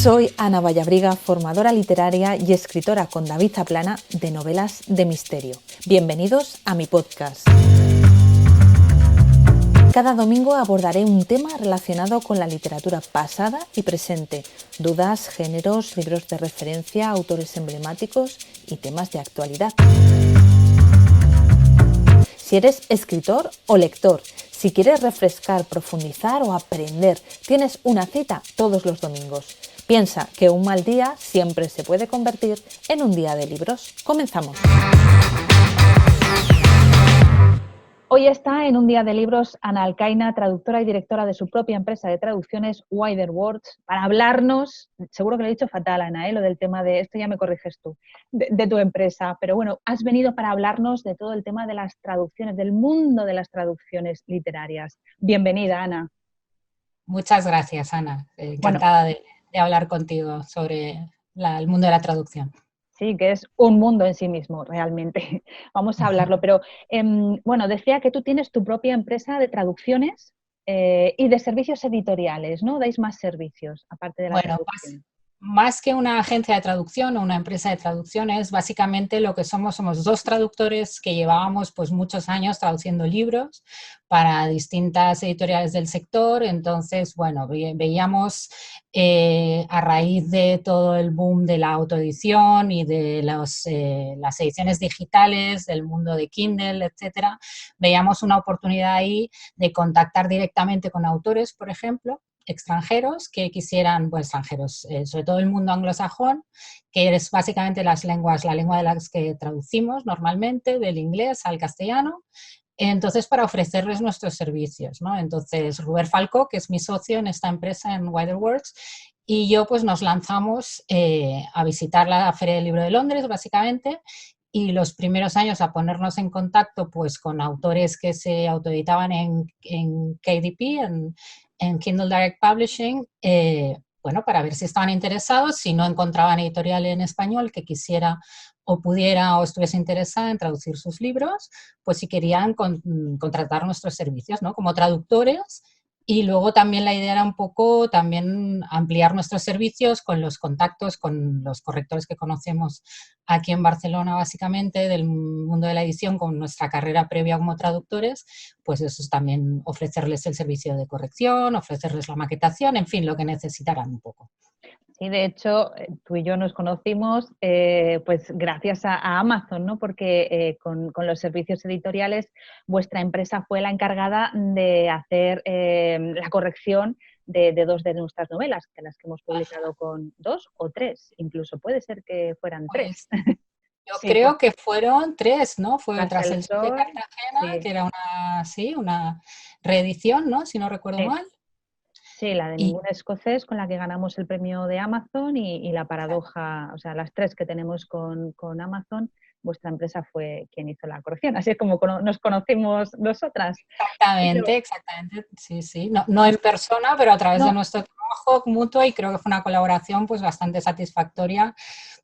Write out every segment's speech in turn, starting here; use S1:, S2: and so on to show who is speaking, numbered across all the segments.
S1: Soy Ana Vallabriga, formadora literaria y escritora con David Zaplana de novelas de misterio. Bienvenidos a mi podcast. Cada domingo abordaré un tema relacionado con la literatura pasada y presente, dudas, géneros, libros de referencia, autores emblemáticos y temas de actualidad. Si eres escritor o lector, si quieres refrescar, profundizar o aprender, tienes una cita todos los domingos. Piensa que un mal día siempre se puede convertir en un día de libros. Comenzamos. Hoy está en un día de libros Ana Alcaina, traductora y directora de su propia empresa de traducciones, Wider Words, para hablarnos, seguro que lo he dicho fatal, Ana, lo del tema de, esto ya me corriges tú, de tu empresa, pero bueno, has venido para hablarnos de todo el tema de las traducciones, del mundo de las traducciones literarias. Bienvenida, Ana.
S2: Muchas gracias, Ana. Encantada de hablar contigo sobre el mundo de la traducción.
S1: Sí, que es un mundo en sí mismo, realmente. Vamos a hablarlo. Pero, bueno, decía que tú tienes tu propia empresa de traducciones y de servicios editoriales, ¿no? Dais más servicios, aparte de la traducción.
S2: Más que una agencia de traducción o una empresa de traducciones, básicamente lo que somos dos traductores que llevábamos pues muchos años traduciendo libros para distintas editoriales del sector. Entonces, bueno, veíamos a raíz de todo el boom de la autoedición y de las ediciones digitales, del mundo de Kindle, etcétera, veíamos una oportunidad ahí de contactar directamente con autores, por ejemplo, extranjeros que quisieran, pues extranjeros, sobre todo el mundo anglosajón, que es básicamente la lengua de las que traducimos normalmente, del inglés al castellano. Entonces, para ofrecerles nuestros servicios, ¿no? Entonces, Rubén Falcó, que es mi socio en esta empresa, en Wider Words, y yo pues nos lanzamos a visitar la Feria del Libro de Londres, básicamente, y los primeros años a ponernos en contacto pues con autores que se autoeditaban en KDP, en Kindle Direct Publishing, bueno, para ver si estaban interesados, si no encontraban editorial en español que quisiera o pudiera o estuviese interesada en traducir sus libros, pues si querían contratar nuestros servicios, ¿no? Como traductores. Y luego también la idea era un poco también ampliar nuestros servicios con los contactos con los correctores que conocemos aquí en Barcelona, básicamente, del mundo de la edición, con nuestra carrera previa como traductores, pues eso es también ofrecerles el servicio de corrección, ofrecerles la maquetación, en fin, lo que necesitaran un poco.
S1: Sí, de hecho, tú y yo nos conocimos pues gracias a Amazon, ¿no? Porque con los servicios editoriales vuestra empresa fue la encargada de hacer la corrección de dos de nuestras novelas, de las que hemos publicado con 2 o 3, incluso puede ser que fueran 3.
S2: Yo
S1: Sí,
S2: creo que fueron 3, ¿no? Fue
S1: Tras
S2: Tras
S1: el
S2: el Sol de
S1: Sol,
S2: Cartagena,
S1: sí.
S2: que era una reedición, ¿no? Si no recuerdo mal.
S1: Sí, la de Ningún Escocés, con la que ganamos el premio de Amazon, y la Paradoja, o sea, las 3 que tenemos con Amazon, vuestra empresa fue quien hizo la corrección. Así es como nos conocimos nosotras.
S2: Exactamente, sí. No en persona, pero a través de
S1: No,
S2: nuestro trabajo mutuo, y creo que fue una colaboración pues bastante satisfactoria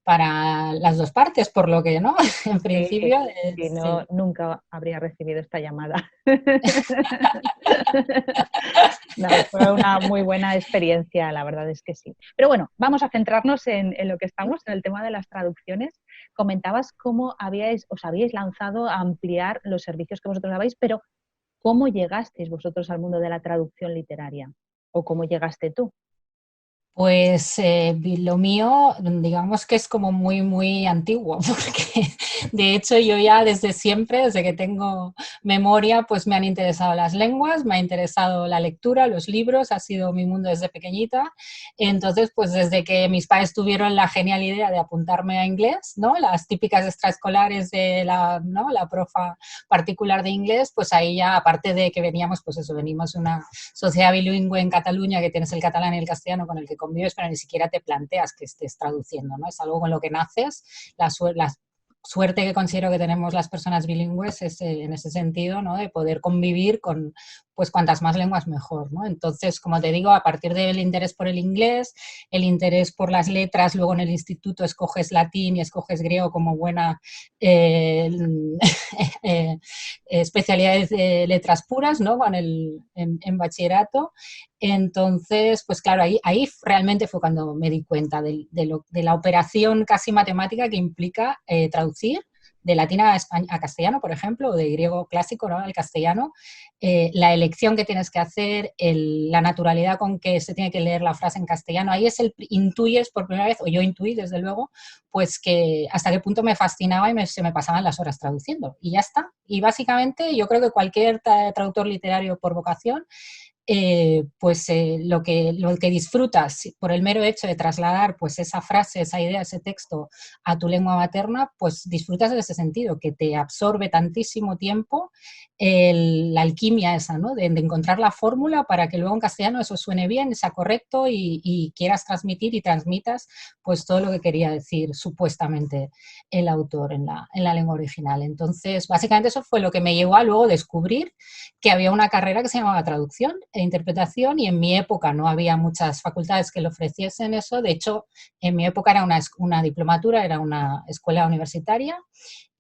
S2: para las dos partes, por lo que, ¿no? En principio,
S1: sí, no,
S2: sí.
S1: nunca habría recibido esta llamada. No, fue una muy buena experiencia, la verdad es que sí. Pero bueno, vamos a centrarnos en lo que estamos, en el tema de las traducciones. Comentabas cómo os habíais lanzado a ampliar los servicios que vosotros dabais, pero ¿cómo llegasteis vosotros al mundo de la traducción literaria? ¿O cómo llegaste tú?
S2: Pues lo mío, digamos que es como muy antiguo, porque de hecho yo ya desde siempre, desde que tengo memoria, pues me han interesado las lenguas, me ha interesado la lectura, los libros, ha sido mi mundo desde pequeñita. Entonces, pues desde que mis padres tuvieron la genial idea de apuntarme a inglés, ¿no? Las típicas extraescolares de ¿no? La profa particular de inglés, pues ahí ya, aparte de que veníamos, pues eso, venimos de una sociedad bilingüe en Cataluña, que tienes el catalán y el castellano con el que convives, pero ni siquiera te planteas que estés traduciendo, ¿no? Es algo con lo que naces. La suerte que considero que tenemos las personas bilingües es en ese sentido, ¿no? De poder convivir con pues cuantas más lenguas mejor, ¿no? Entonces, como te digo, a partir del interés por el inglés, el interés por las letras, luego en el instituto escoges latín y escoges griego como buena especialidades de letras puras, ¿no? En bachillerato. Entonces, pues claro, ahí realmente fue cuando me di cuenta de la operación casi matemática que implica traducir de latín a castellano, por ejemplo, o de griego clásico, ¿no?, al castellano, la elección que tienes que hacer, la naturalidad con que se tiene que leer la frase en castellano, ahí intuyes por primera vez, o yo intuí desde luego, pues que hasta qué punto me fascinaba y se me pasaban las horas traduciendo, y ya está. Y básicamente yo creo que cualquier traductor literario por vocación, lo que disfrutas por el mero hecho de trasladar pues esa frase, esa idea, ese texto a tu lengua materna, pues disfrutas de ese sentido, que te absorbe tantísimo tiempo la alquimia esa, ¿no? De encontrar la fórmula para que luego en castellano eso suene bien, sea correcto y quieras transmitir y transmitas pues todo lo que quería decir supuestamente el autor en la lengua original. Entonces, básicamente eso fue lo que me llevó a luego descubrir que había una carrera que se llamaba traducción e interpretación, y en mi época no había muchas facultades que le ofreciesen eso. De hecho, en mi época era una diplomatura, era una escuela universitaria.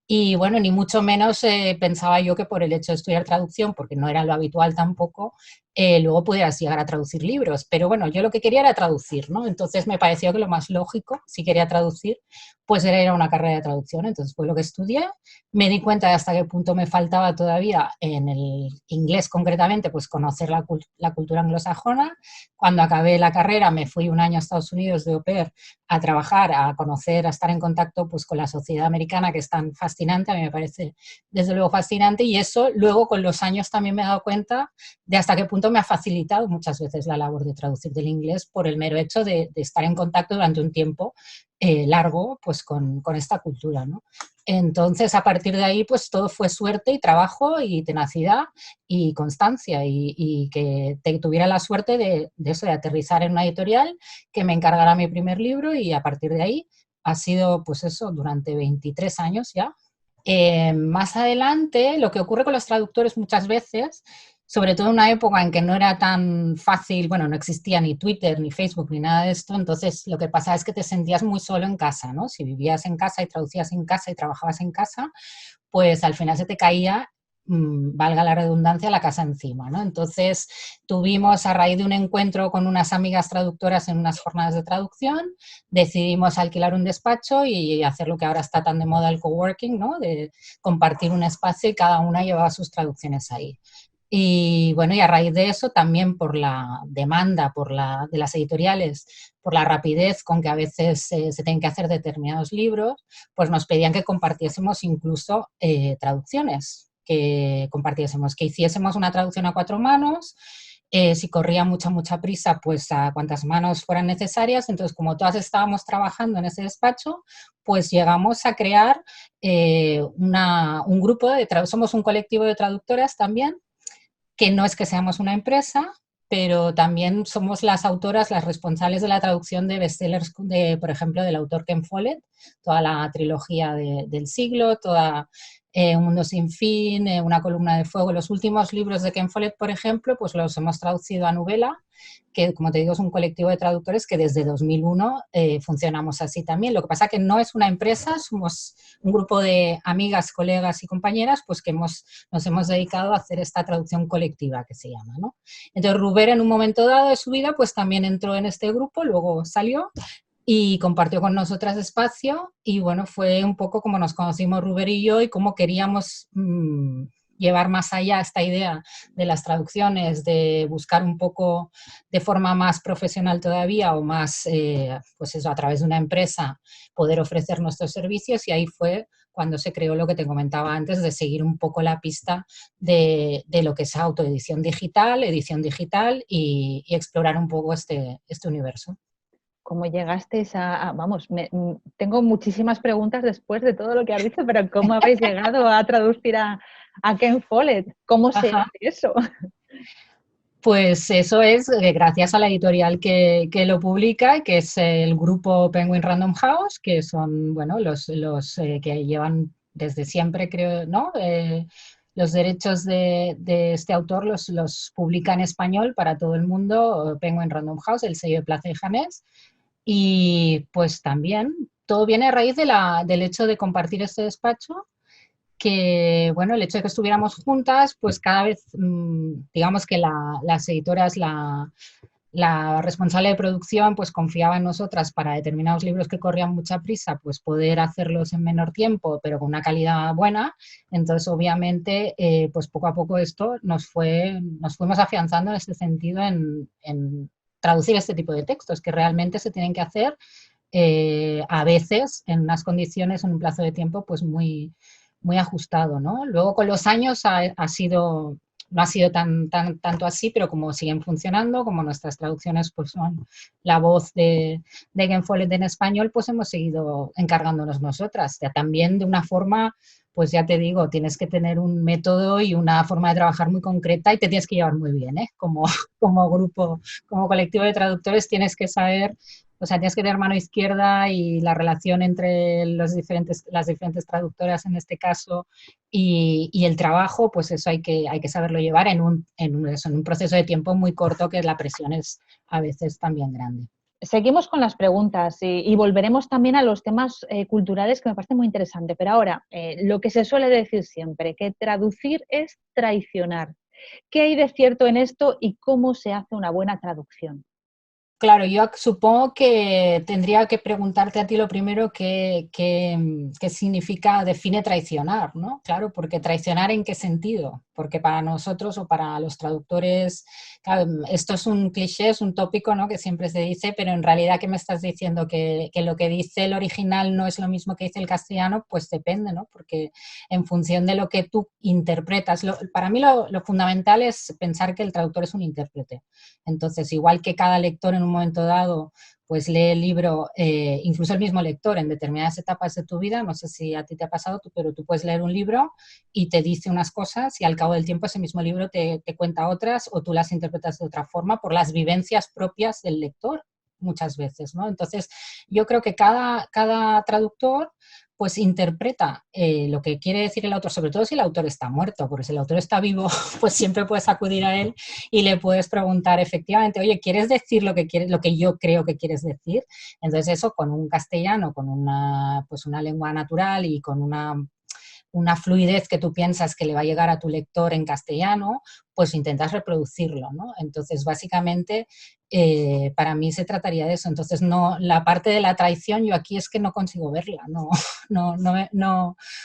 S2: Y bueno, ni mucho menos pensaba yo que por el hecho de estudiar traducción, porque no era lo habitual tampoco, luego pudieras llegar a traducir libros. Pero bueno, yo lo que quería era traducir, ¿no? Entonces me pareció que lo más lógico, si quería traducir, pues era ir a una carrera de traducción. Entonces fue lo que estudié. Me di cuenta de hasta qué punto me faltaba todavía en el inglés concretamente, pues conocer la cultura anglosajona. Cuando acabé la carrera me fui un año a Estados Unidos de au pair a trabajar, a conocer, a estar en contacto pues con la sociedad americana, que es tan fascinante, a mí me parece desde luego fascinante, y eso luego con los años también me he dado cuenta de hasta qué punto me ha facilitado muchas veces la labor de traducir del inglés por el mero hecho de estar en contacto durante un tiempo largo pues con esta cultura, ¿no? Entonces, a partir de ahí, pues todo fue suerte y trabajo y tenacidad y constancia, y que tuviera la suerte de eso, de aterrizar en una editorial que me encargara mi primer libro, y a partir de ahí ha sido, pues eso, durante 23 años ya. Más adelante, lo que ocurre con los traductores muchas veces, sobre todo en una época en que no era tan fácil, bueno, no existía ni Twitter, ni Facebook, ni nada de esto, entonces lo que pasa es que te sentías muy solo en casa, ¿no? Si vivías en casa y traducías en casa y trabajabas en casa, pues al final se te caía, valga la redundancia, la casa encima, ¿no? Entonces tuvimos, a raíz de un encuentro con unas amigas traductoras en unas jornadas de traducción, decidimos alquilar un despacho y hacer lo que ahora está tan de moda, el coworking, ¿no? De compartir un espacio y cada una llevaba sus traducciones ahí. Y bueno, y a raíz de eso, también por la demanda de las editoriales, por la rapidez con que a veces se tienen que hacer determinados libros, pues nos pedían que compartiésemos incluso traducciones, que compartiésemos, que hiciésemos una traducción a 4 manos, si corría mucha prisa, pues a cuantas manos fueran necesarias. Entonces, como todas estábamos trabajando en ese despacho, pues llegamos a crear un grupo somos un colectivo de traductoras también, que no es que seamos una empresa, pero también somos las autoras, las responsables de la traducción de bestsellers, por ejemplo, del autor Ken Follett, toda la trilogía del siglo, toda Un mundo sin fin, Una columna de fuego. Los últimos libros de Ken Follett, por ejemplo, pues los hemos traducido a Novela, que, como te digo, es un colectivo de traductores que desde 2001 funcionamos así también. Lo que pasa es que no es una empresa, somos un grupo de amigas, colegas y compañeras pues que nos hemos dedicado a hacer esta traducción colectiva que se llama, ¿no? Entonces, Rubén, en un momento dado de su vida, pues también entró en este grupo, luego salió y compartió con nosotras espacio, y bueno, fue un poco como nos conocimos Rubén y yo, y cómo queríamos llevar más allá esta idea de las traducciones, de buscar un poco de forma más profesional todavía, o más, pues eso, a través de una empresa, poder ofrecer nuestros servicios. Y ahí fue cuando se creó lo que te comentaba antes, de seguir un poco la pista de lo que es autoedición digital, edición digital, y explorar un poco este universo.
S1: ¿Cómo llegasteis vamos, tengo muchísimas preguntas después de todo lo que has dicho, pero ¿cómo habéis llegado a traducir a Ken Follett? ¿Cómo se hace eso?
S2: Pues eso es gracias a la editorial que lo publica, que es el grupo Penguin Random House, que son, bueno, los que llevan desde siempre, creo, ¿no? los derechos de este autor los publica en español para todo el mundo Penguin Random House, el sello de Plaza y Janés. Y pues también todo viene a raíz del hecho de compartir este despacho, que, bueno, el hecho de que estuviéramos juntas, pues cada vez, digamos que las editoras, la responsable de producción, pues confiaba en nosotras para determinados libros que corrían mucha prisa, pues poder hacerlos en menor tiempo, pero con una calidad buena. Entonces, obviamente, pues poco a poco esto nos fuimos afianzando en este sentido en traducir este tipo de textos que realmente se tienen que hacer a veces en unas condiciones, en un plazo de tiempo, pues muy ajustado, ¿no? Luego con los años no ha sido tanto así, pero como siguen funcionando, como nuestras traducciones pues son la voz de Ken Follett en español, pues hemos seguido encargándonos nosotras. Ya también de una forma, pues ya te digo, tienes que tener un método y una forma de trabajar muy concreta y te tienes que llevar muy bien, ¿eh? Como grupo, como colectivo de traductores tienes que saber, o sea, tienes que tener mano izquierda y la relación entre las diferentes traductoras en este caso y el trabajo, pues eso hay que saberlo llevar en un proceso de tiempo muy corto que la presión es a veces también grande.
S1: Seguimos con las preguntas y volveremos también a los temas culturales que me parece muy interesante. Pero ahora, lo que se suele decir siempre, que traducir es traicionar. ¿Qué hay de cierto en esto y cómo se hace una buena traducción?
S2: Claro, yo supongo que tendría que preguntarte a ti lo primero qué significa, define traicionar, ¿no? Claro, porque traicionar ¿en qué sentido? Porque para nosotros o para los traductores, claro, esto es un cliché, es un tópico, ¿no? Que siempre se dice, pero en realidad, ¿qué me estás diciendo? Que lo que dice el original no es lo mismo que dice el castellano, pues depende, ¿no? Porque en función de lo que tú interpretas, para mí lo fundamental es pensar que el traductor es un intérprete. Entonces, igual que cada lector en un momento dado, pues lee el libro, incluso el mismo lector en determinadas etapas de tu vida, no sé si a ti te ha pasado, pero tú puedes leer un libro y te dice unas cosas y al cabo del tiempo ese mismo libro te cuenta otras o tú las interpretas de otra forma por las vivencias propias del lector muchas veces, ¿no? Entonces, yo creo que cada traductor pues interpreta lo que quiere decir el autor, sobre todo si el autor está muerto, porque si el autor está vivo, pues siempre puedes acudir a él y le puedes preguntar efectivamente, oye, ¿quieres decir lo que yo creo que quieres decir? Entonces eso con un castellano, con pues una lengua natural y con una fluidez que tú piensas que le va a llegar a tu lector en castellano, pues intentas reproducirlo, ¿no? Entonces, básicamente, para mí se trataría de eso. Entonces, no, la parte de la traición, yo aquí es que no consigo verla, no.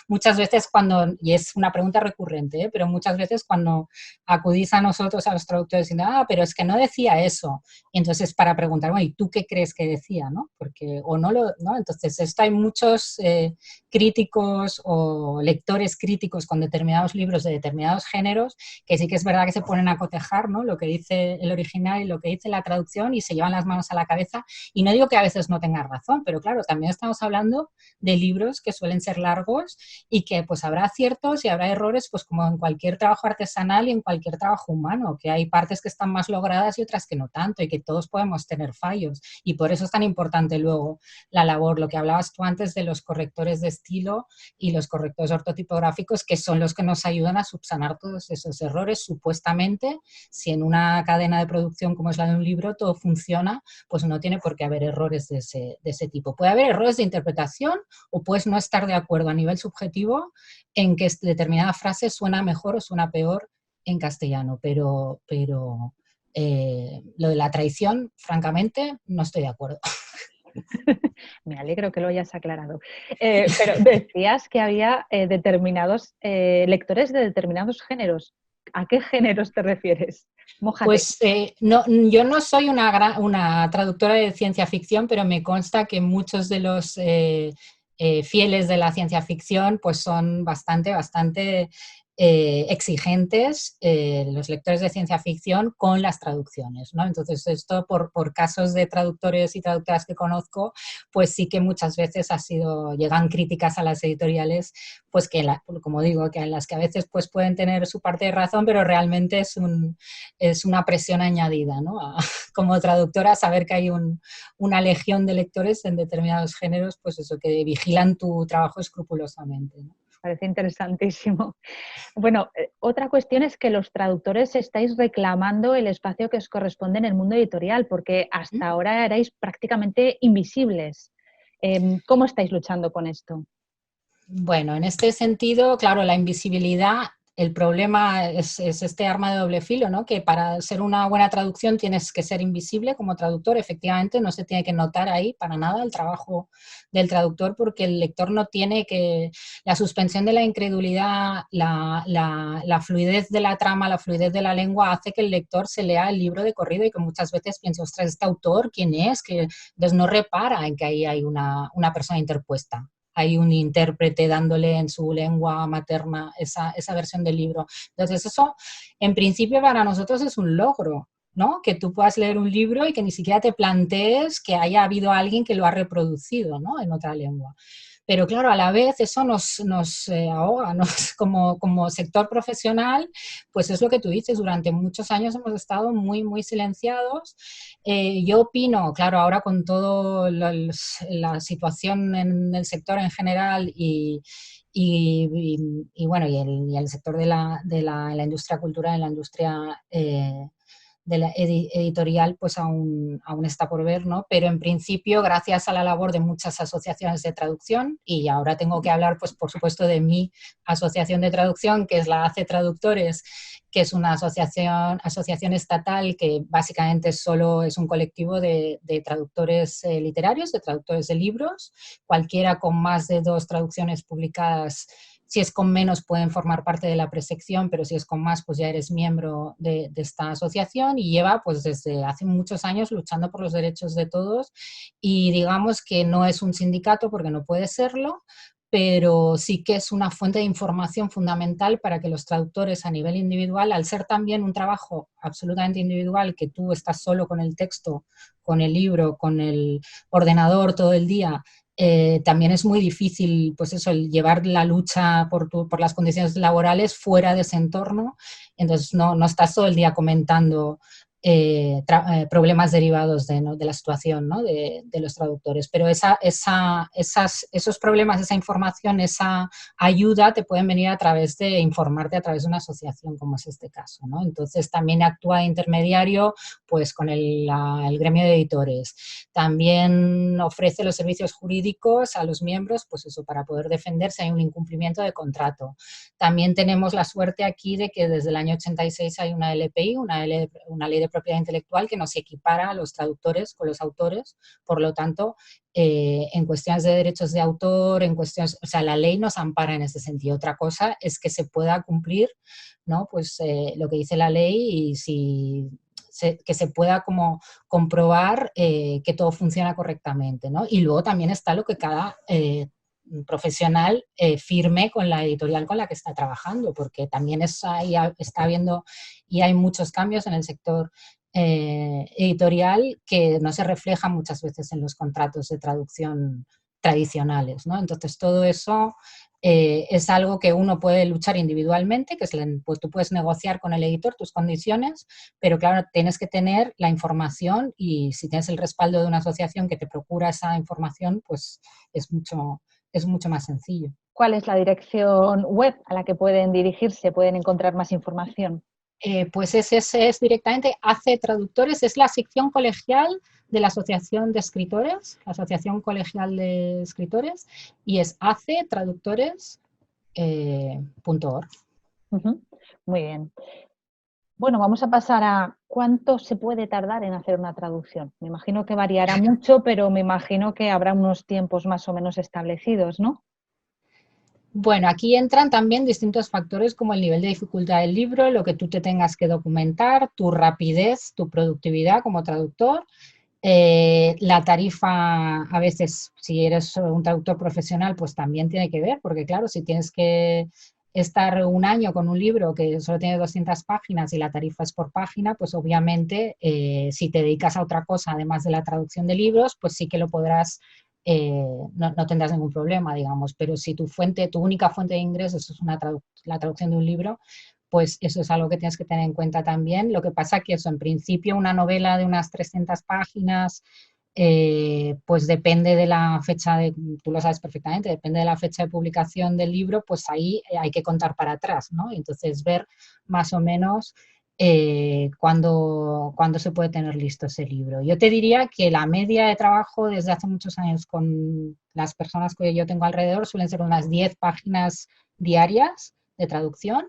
S2: Muchas veces cuando, y es una pregunta recurrente, pero muchas veces cuando acudís a nosotros, a los traductores, diciendo, pero es que no decía eso. Y entonces, para preguntar, bueno, ¿y tú qué crees que decía, no? Porque, o no lo, ¿no? Entonces, esto hay muchos críticos o lectores críticos con determinados libros de determinados géneros que sí que es verdad que se ponen a cotejar, ¿no? Lo que dice el original y lo que dice la traducción y se llevan las manos a la cabeza. Y no digo que a veces no tengan razón, pero claro, también estamos hablando de libros que suelen ser largos y que pues habrá aciertos y habrá errores, pues como en cualquier trabajo artesanal y en cualquier trabajo humano, que hay partes que están más logradas y otras que no tanto y que todos podemos tener fallos. Y por eso es tan importante luego la labor, lo que hablabas tú antes de los correctores de estilo y los correctores ortotipográficos, que son los que nos ayudan a subsanar todos esos errores. Supuestamente, si en una cadena de producción como es la de un libro todo funciona, pues no tiene por qué haber errores de ese tipo. Puede haber errores de interpretación o puedes no estar de acuerdo a nivel subjetivo en que determinada frase suena mejor o suena peor en castellano, pero lo de la traición, francamente, no estoy de acuerdo.
S1: Me alegro que lo hayas aclarado. Pero decías que había determinados lectores de determinados géneros. ¿A qué géneros te refieres? Mójate.
S2: Pues no, yo no soy una traductora de ciencia ficción, pero me consta que muchos de los fieles de la ciencia ficción pues son bastante exigentes, los lectores de ciencia ficción, con las traducciones, ¿no? Entonces, esto por casos de traductores y traductoras que conozco, pues sí que muchas veces llegan críticas a las editoriales, pues que, como digo, que en las que a veces pues pueden tener su parte de razón, pero realmente es una presión añadida, ¿no? Como traductora, saber que hay una legión de lectores en determinados géneros, pues eso, que vigilan tu trabajo escrupulosamente, ¿no?
S1: parece interesantísimo. Bueno, otra cuestión es que los traductores estáis reclamando el espacio que os corresponde en el mundo editorial, porque hasta ahora erais prácticamente invisibles. ¿Cómo estáis luchando con esto?
S2: Bueno, en este sentido, claro, la invisibilidad, el problema es este arma de doble filo, ¿no? Que para ser una buena traducción tienes que ser invisible como traductor. Efectivamente, no se tiene que notar ahí para nada el trabajo del traductor porque el lector no tiene que... La suspensión de la incredulidad, la fluidez de la trama, la fluidez de la lengua hace que el lector se lea el libro de corrido y que muchas veces piense, ostras, ¿este autor quién es? Que entonces no repara en que ahí hay una persona interpuesta, hay un intérprete dándole en su lengua materna esa versión del libro. Entonces eso, en principio, para nosotros es un logro, ¿no? Que tú puedas leer un libro y que ni siquiera te plantees que haya habido alguien que lo ha reproducido, ¿no? En otra lengua. Pero claro, a la vez eso nos ahoga, como sector profesional, pues es lo que tú dices, durante muchos años hemos estado muy, muy silenciados. Yo opino, claro, ahora con toda la situación en el sector en general bueno, y el sector de la industria cultural, en la industria de la editorial, pues aún está por ver, ¿no? Pero en principio, gracias a la labor de muchas asociaciones de traducción, y ahora tengo que hablar, pues por supuesto, de mi asociación de traducción, que es la ACE Traductores, que es una asociación estatal que básicamente solo es un colectivo de traductores literarios, de traductores de libros. Cualquiera con más de 2 traducciones publicadas, si es con menos pueden formar parte de la presección, pero si es con más, pues ya eres miembro de esta asociación, y lleva pues desde hace muchos años luchando por los derechos de todos, y digamos que no es un sindicato porque no puede serlo, pero sí que es una fuente de información fundamental para que los traductores a nivel individual, al ser también un trabajo absolutamente individual, que tú estás solo con el texto, con el libro, con el ordenador todo el día, también es muy difícil, pues eso, el llevar la lucha por las condiciones laborales fuera de ese entorno. Entonces no estás todo el día comentando problemas derivados de la situación, ¿no? de los traductores. Pero esos problemas, esa información, esa ayuda te pueden venir a través de informarte a través de una asociación, como es este caso, ¿no? Entonces también actúa de intermediario pues, con el gremio de editores. También ofrece los servicios jurídicos a los miembros, pues eso, para poder defenderse hay un incumplimiento de contrato. También tenemos la suerte aquí de que desde el año 86 hay una LPI, una ley de propiedad intelectual, que nos equipara a los traductores con los autores. Por lo tanto, en cuestiones de derechos de autor, en cuestiones, o sea, la ley nos ampara en ese sentido. Otra cosa es que se pueda cumplir, ¿no? Pues lo que dice la ley, y que se pueda como comprobar que todo funciona correctamente, ¿no? Y luego también está lo que cada profesional firme con la editorial con la que está trabajando, porque también está habiendo y hay muchos cambios en el sector editorial que no se reflejan muchas veces en los contratos de traducción tradicionales, ¿no? Entonces todo eso es algo que uno puede luchar individualmente, que pues tú puedes negociar con el editor tus condiciones, pero claro, tienes que tener la información, y si tienes el respaldo de una asociación que te procura esa información, pues es mucho más sencillo.
S1: ¿Cuál es la dirección web a la que pueden dirigirse, pueden encontrar más información?
S2: Pues ese es directamente ACE Traductores, es la sección colegial de la Asociación de Escritores, la Asociación Colegial de Escritores, y es acetraductores.org.
S1: Muy bien. Bueno, vamos a pasar a cuánto se puede tardar en hacer una traducción. Me imagino que variará mucho, pero me imagino que habrá unos tiempos más o menos establecidos, ¿no?
S2: Bueno, aquí entran también distintos factores como el nivel de dificultad del libro, lo que tú te tengas que documentar, tu rapidez, tu productividad como traductor. La tarifa, a veces, si eres un traductor profesional, pues también tiene que ver, porque claro, si tienes que estar un año con un libro que solo tiene 200 páginas y la tarifa es por página, pues obviamente si te dedicas a otra cosa, además de la traducción de libros, pues sí que lo podrás, no tendrás ningún problema, digamos. Pero si tu única fuente de ingresos es la traducción de un libro, pues eso es algo que tienes que tener en cuenta también. Lo que pasa que eso, en principio, una novela de unas 300 páginas pues depende de la fecha, tú lo sabes perfectamente, depende de la fecha de publicación del libro, pues ahí hay que contar para atrás, ¿no? Y entonces ver más o menos cuándo se puede tener listo ese libro. Yo te diría que la media de trabajo desde hace muchos años con las personas que yo tengo alrededor suelen ser unas 10 páginas diarias de traducción.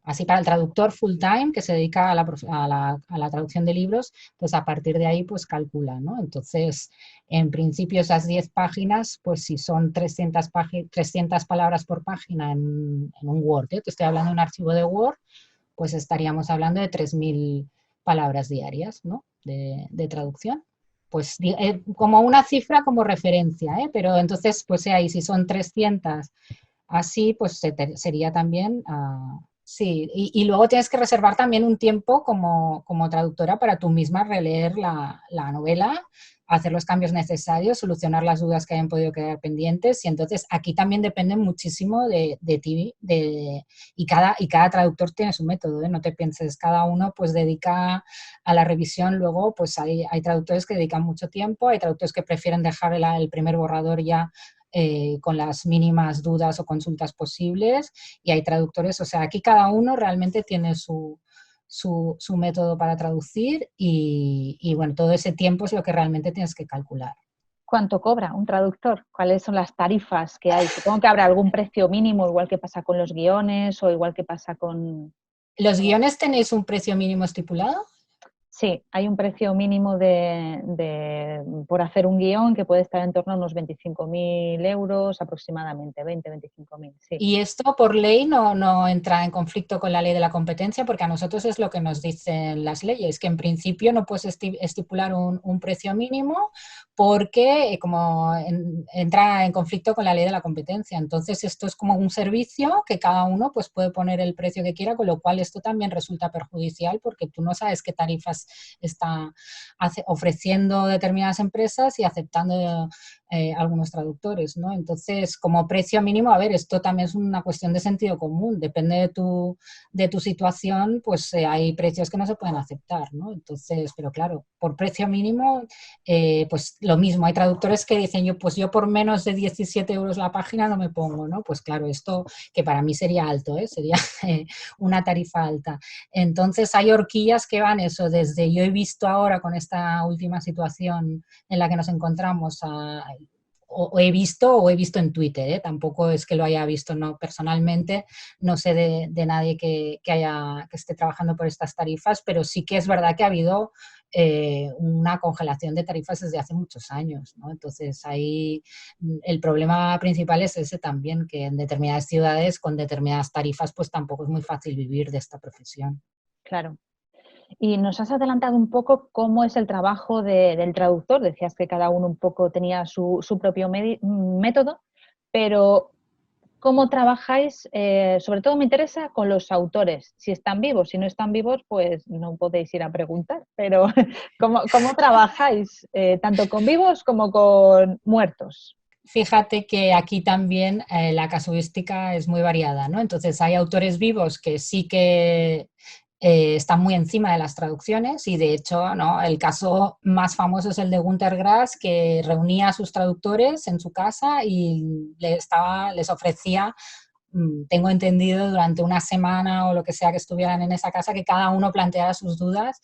S2: Así para el traductor full time que se dedica a la traducción de libros, pues a partir de ahí pues calcula, ¿no? Entonces, en principio esas 10 páginas, pues si son 300 palabras por página en un Word, te estoy hablando de un archivo de Word, pues estaríamos hablando de 3.000 palabras diarias, ¿no? De traducción. Pues como una cifra como referencia, ¿eh? Pero entonces, pues ahí si son 300 así, pues sería también... sí, y luego tienes que reservar también un tiempo como traductora para tú misma releer la novela, hacer los cambios necesarios, solucionar las dudas que hayan podido quedar pendientes. Y entonces aquí también depende muchísimo de ti y cada traductor tiene su método, ¿eh? No te pienses, cada uno pues dedica a la revisión. Luego pues hay traductores que dedican mucho tiempo, hay traductores que prefieren dejar el primer borrador ya con las mínimas dudas o consultas posibles, y hay traductores, o sea, aquí cada uno realmente tiene su método para traducir y bueno, todo ese tiempo es lo que realmente tienes que calcular.
S1: ¿Cuánto cobra un traductor? ¿Cuáles son las tarifas que hay? Supongo que habrá algún precio mínimo, igual que pasa con los guiones o igual que pasa con...
S2: ¿Los guiones tenéis un precio mínimo estipulado?
S1: Sí, hay un precio mínimo por hacer un guión que puede estar en torno a unos 25.000 euros aproximadamente, 20-25.000, sí.
S2: Y esto por ley no entra en conflicto con la ley de la competencia, porque a nosotros es lo que nos dicen las leyes, que en principio no puedes estipular un precio mínimo porque como entra en conflicto con la ley de la competencia. Entonces esto es como un servicio que cada uno pues, puede poner el precio que quiera, con lo cual esto también resulta perjudicial porque tú no sabes qué tarifas está ofreciendo determinadas empresas y aceptando algunos traductores, ¿no? Entonces, como precio mínimo, a ver, esto también es una cuestión de sentido común, depende de tu situación, pues hay precios que no se pueden aceptar, ¿no? Entonces, pero claro, por precio mínimo, pues lo mismo, hay traductores que dicen, yo por menos de 17 euros la página no me pongo, ¿no? Pues claro, esto que para mí sería alto, sería una tarifa alta. Entonces, hay horquillas que van eso, desde yo he visto ahora con esta última situación en la que nos encontramos o he visto en Twitter, tampoco es que lo haya visto no, personalmente, no sé de nadie que esté trabajando por estas tarifas, pero sí que es verdad que ha habido una congelación de tarifas desde hace muchos años, ¿no? Entonces ahí el problema principal es ese también, que en determinadas ciudades con determinadas tarifas pues tampoco es muy fácil vivir de esta profesión.
S1: Claro. Y nos has adelantado un poco cómo es el trabajo del traductor. Decías que cada uno un poco tenía su propio método, pero ¿cómo trabajáis? Sobre todo me interesa con los autores. Si están vivos, si no están vivos, pues no podéis ir a preguntar. Pero ¿cómo trabajáis? Tanto con vivos como con muertos.
S2: Fíjate que aquí también la casuística es muy variada, ¿no? Entonces hay autores vivos que sí que están muy encima de las traducciones y de hecho, ¿no? El caso más famoso es el de Günter Grass, que reunía a sus traductores en su casa y les ofrecía, tengo entendido, durante una semana o lo que sea que estuvieran en esa casa, que cada uno planteara sus dudas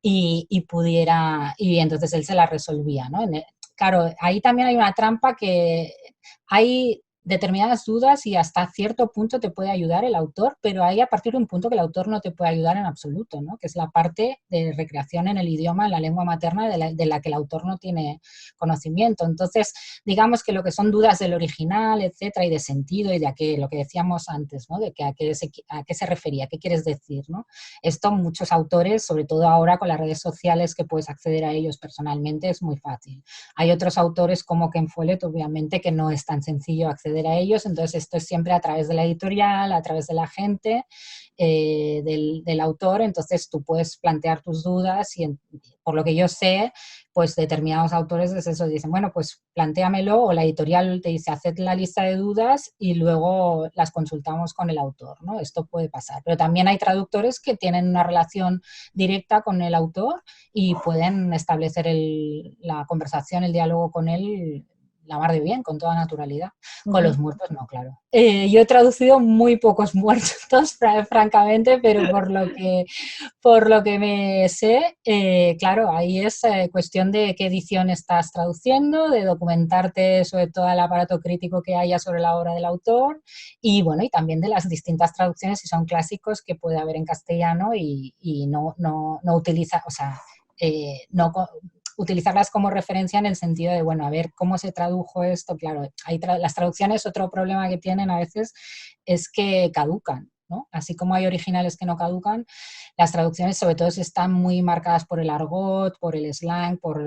S2: y pudiera, y entonces él se las resolvía, ¿no? Claro, ahí también hay una trampa, que hay determinadas dudas y hasta cierto punto te puede ayudar el autor, pero hay a partir de un punto que el autor no te puede ayudar en absoluto, ¿no? Que es la parte de recreación en el idioma, en la lengua materna de la que el autor no tiene conocimiento. Entonces, digamos que lo que son dudas del original, etcétera, y de sentido y de lo que decíamos antes, ¿no? De que a qué se refería, qué quieres decir, ¿no? Esto muchos autores, sobre todo ahora con las redes sociales que puedes acceder a ellos personalmente, es muy fácil. Hay otros autores como Ken Follett, obviamente, que no es tan sencillo acceder a ellos, entonces esto es siempre a través de la editorial, a través de la gente, del autor, entonces tú puedes plantear tus dudas y por lo que yo sé, pues determinados autores es eso, dicen, bueno, pues plantéamelo, o la editorial te dice, haced la lista de dudas y luego las consultamos con el autor, ¿no? Esto puede pasar. Pero también hay traductores que tienen una relación directa con el autor y pueden establecer la conversación, el diálogo con él la mar de bien, con toda naturalidad. Con los muertos no, claro. Yo he traducido muy pocos muertos, francamente, pero por lo que me sé, claro, ahí es cuestión de qué edición estás traduciendo, de documentarte sobre todo el aparato crítico que haya sobre la obra del autor y, bueno, y también de las distintas traducciones, si son clásicos, que puede haber en castellano y no utiliza, o sea, no utilizarlas como referencia en el sentido de, bueno, a ver cómo se tradujo esto. Claro, las traducciones, otro problema que tienen a veces es que caducan, ¿no? Así como hay originales que no caducan, las traducciones sobre todo están muy marcadas por el argot, por el slang, por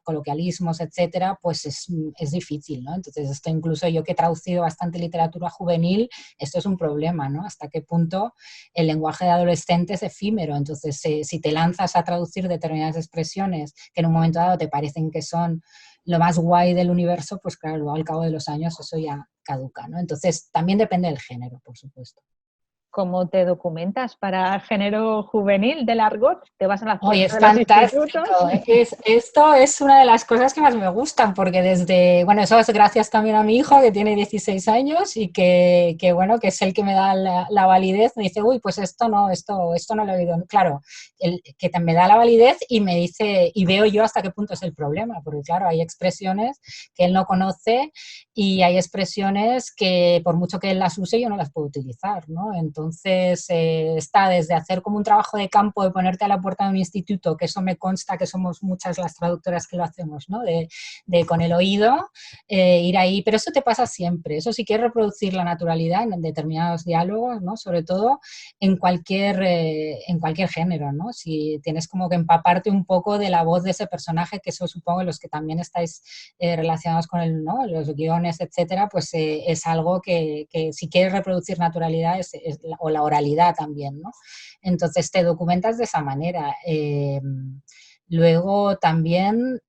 S2: coloquialismos, etcétera, pues es difícil, ¿no? Entonces esto incluso yo que he traducido bastante literatura juvenil, esto es un problema, ¿no? Hasta qué punto el lenguaje de adolescente es efímero. Entonces si te lanzas a traducir determinadas expresiones que en un momento dado te parecen que son lo más guay del universo, pues claro, luego al cabo de los años eso ya caduca, ¿no? Entonces también depende del género, por supuesto.
S1: ¿Cómo te documentas para género juvenil del argot? ¿Te vas a las
S2: Oye,
S1: puertas
S2: es
S1: de los
S2: fantástico.
S1: institutos?
S2: Esto es una de las cosas que más me gustan, porque bueno, eso es gracias también a mi hijo, que tiene 16 años y bueno, que es el que me da la validez. Me dice, uy, pues esto no lo he oído. Claro, que me da la validez y me dice, y veo yo hasta qué punto es el problema, porque claro, hay expresiones que él no conoce y hay expresiones que por mucho que él las use, yo no las puedo utilizar, ¿no? Entonces, está desde hacer como un trabajo de campo, de ponerte a la puerta de un instituto, que eso me consta que somos muchas las traductoras que lo hacemos, ¿no? De con el oído, ir ahí, pero eso te pasa siempre. Eso si quieres reproducir la naturalidad en determinados diálogos, ¿no? Sobre todo en cualquier género, ¿no? Si tienes como que empaparte un poco de la voz de ese personaje, que eso supongo los que también estáis relacionados con ¿no? Los guiones, etcétera, pues es algo que si quieres reproducir naturalidad o la oralidad también, ¿no? Entonces te documentas de esa manera. Luego también,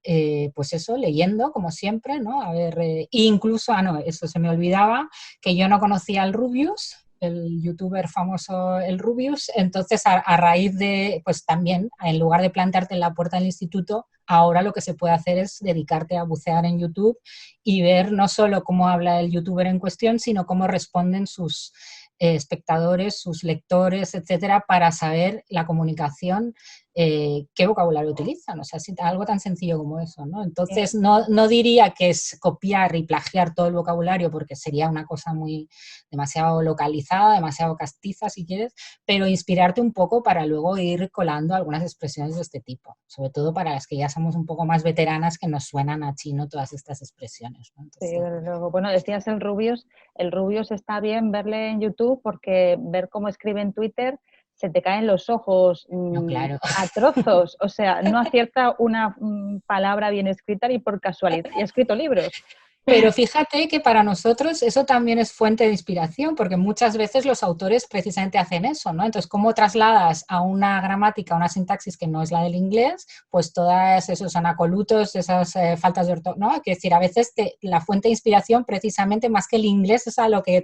S2: pues eso, leyendo, como siempre, ¿no? A ver, incluso, no, eso se me olvidaba, que yo no conocía al Rubius, el youtuber famoso, el Rubius, entonces a raíz de, pues también, en lugar de plantearte en la puerta del instituto, ahora lo que se puede hacer es dedicarte a bucear en YouTube y ver no solo cómo habla el youtuber en cuestión, sino cómo responden sus espectadores, sus lectores, etcétera, para saber la comunicación, qué vocabulario utilizan. O sea, algo tan sencillo como eso, ¿no? Entonces, no diría que es copiar y plagiar todo el vocabulario, porque sería una cosa demasiado localizada, demasiado castiza, si quieres, pero inspirarte un poco para luego ir colando algunas expresiones de este tipo, sobre todo para las que ya somos un poco más veteranas, que nos suenan a chino todas estas expresiones, ¿no? Entonces,
S1: Sí, desde luego. Bueno, decías el Rubius está bien verle en YouTube porque ver cómo escribe en Twitter se te caen los ojos
S2: no, claro.
S1: a trozos, o sea, no acierta una palabra bien escrita ni por casualidad, y ha escrito libros.
S2: Pero fíjate que para nosotros eso también es fuente de inspiración, porque muchas veces los autores precisamente hacen eso, ¿no? Entonces, ¿cómo trasladas a una gramática, a una sintaxis que no es la del inglés, pues todos esos anacolutos, esas faltas de ortografía, ¿no? Es decir, a veces la fuente de inspiración, precisamente más que el inglés, es a lo que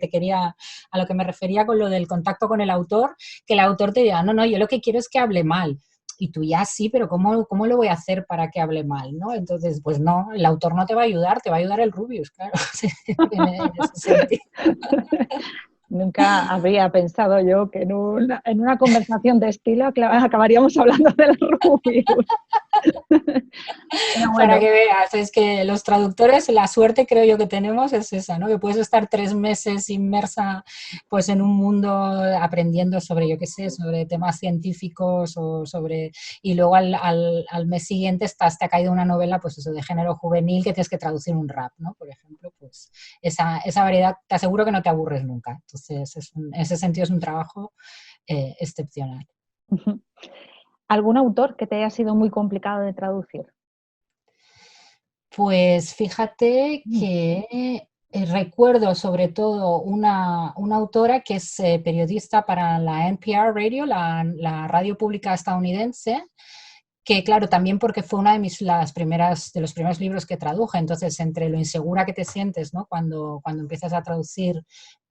S2: me refería con lo del contacto con el autor, que el autor te diga, no, yo lo que quiero es que hable mal. Y tú ya sí, pero ¿cómo lo voy a hacer para que hable mal, ¿no? Entonces, pues no, el autor no te va a ayudar, te va a ayudar el Rubius, claro, en ese sentido.
S1: Nunca habría pensado yo que en una conversación de estilo acabaríamos hablando del Rubius. Pero
S2: Para
S1: bueno.
S2: que veas, es que los traductores, la suerte creo yo que tenemos es esa, ¿no? Que puedes estar 3 meses inmersa pues en un mundo aprendiendo sobre, yo qué sé, sobre temas científicos y luego al mes siguiente te ha caído una novela, pues eso, de género juvenil que tienes que traducir un rap, ¿no? Por ejemplo, pues esa variedad, te aseguro que no te aburres nunca. Entonces, en ese sentido es un trabajo excepcional.
S1: ¿Algún autor que te haya sido muy complicado de traducir?
S2: Pues fíjate que recuerdo sobre todo una autora que es periodista para la NPR Radio, la radio pública estadounidense, que claro, también porque fue una de de los primeros libros que traduje, entonces entre lo insegura que te sientes, ¿no? Cuando empiezas a traducir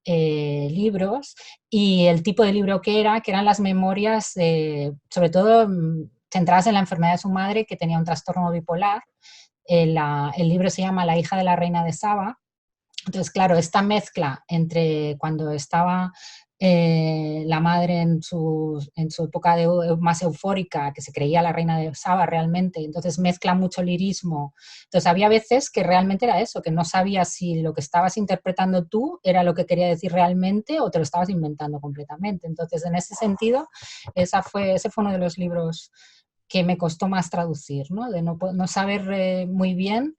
S2: libros y el tipo de libro que eran las memorias, sobre todo centradas en la enfermedad de su madre, que tenía un trastorno bipolar. El libro se llama La hija de la reina de Saba. Entonces, claro, esta mezcla entre cuando estaba la madre en su época más eufórica, que se creía la reina de Saba realmente, entonces mezcla mucho lirismo. Entonces había veces que realmente era eso, que no sabías si lo que estabas interpretando tú era lo que quería decir realmente o te lo estabas inventando completamente. Entonces, en ese sentido, ese fue uno de los libros que me costó más traducir, ¿no? De no saber muy bien